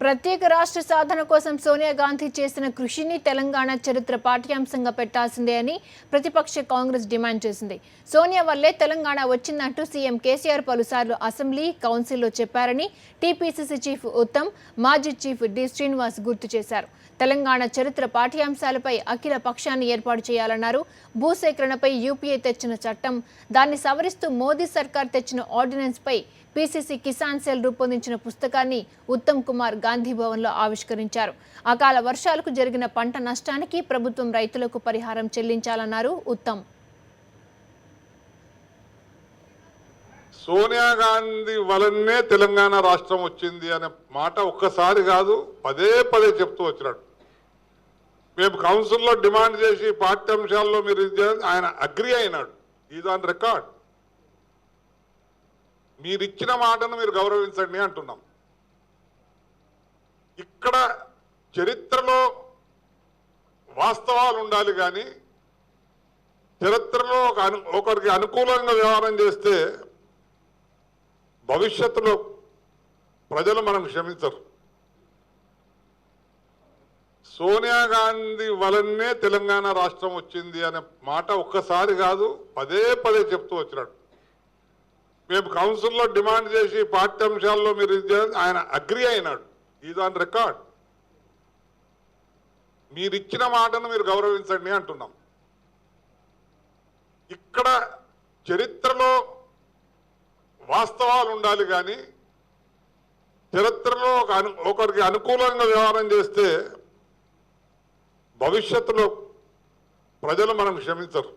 ప్రత్యేక రాష్ట్ర సాధన కోసం సోనియా గాంధీ చేసిన కృషిని తెలంగాణ చరిత్ర పాఠ్యాంశంగా పెట్టాల్సిందే అని ప్రతిపక్ష కాంగ్రెస్ డిమాండ్ చేసింది. సోనియా వల్లే తెలంగాణ వచ్చిందంటూ సీఎం కేసీఆర్ పలుసార్లు అసెంబ్లీ, కౌన్సిల్లో చెప్పారని టీపీసీసీ చీఫ్ ఉత్తమ్, మాజీ చీఫ్ డి శ్రీనివాస్ గుర్తు చేశారు. తెలంగాణ చరిత్ర పాఠ్యాంశాలపై అఖిల పక్షాన్ని ఏర్పాటు చేయాలన్నారు. భూసేకరణపై యూపీఏ తెచ్చిన చట్టం, దాన్ని సవరిస్తూ మోదీ సర్కార్ తెచ్చిన ఆర్డినెన్స్ పై పీసీసీ కిసాన్ సెల్ రూపొందించిన పుస్తకాన్ని ఉత్తమ్ కుమార్ గాంధీ భవన్లో ఆవిష్కరించారు. అకాల వర్షాలకు జరిగిన పంట నష్టానికి ప్రభుత్వం రైతులకు పరిహారం చెల్లించాలన్నారు ఉత్తమ్. సోనియా గాంధీ వలనే తెలంగాణ రాష్ట్రం వచ్చింది అనే మాట ఒక్కసారి కాదు, పదే పదే చెప్తూ వచ్చినాడు. మేము కౌన్సిల్లో డిమాండ్ చేసి పాఠ్యాంశాల్లో మీరు ఆయన అగ్రి అయినాడు. Is on record. మీరు ఇచ్చిన మాటను మీరు గౌరవించండి అంటున్నాం. ఇక్కడ చరిత్రలో వాస్తవాలు ఉండాలి, కానీ చరిత్రలో ఒకరికి అనుకూలంగా వ్యవహారం చేస్తే భవిష్యత్తులో ప్రజలు మనం క్షమించరు. సోనియా గాంధీ వలనే తెలంగాణ రాష్ట్రం వచ్చింది అనే మాట ఒక్కసారి కాదు, పదే పదే చెప్తూ వచ్చినాడు. మేము కౌన్సిల్లో డిమాండ్ చేసి పాఠ్యాంశాల్లో మీరు ఆయన అగ్రి అయినాడు. Is on record. మీరు ఇచ్చిన మాటను మీరు గౌరవించండి అంటున్నాం. ఇక్కడ చరిత్రలో వాస్తవాలు ఉండాలి, కానీ చరిత్రలో ఒకరికి అనుకూలంగా వ్యవహారం చేస్తే భవిష్యత్తులో ప్రజలు మనం క్షమించరు.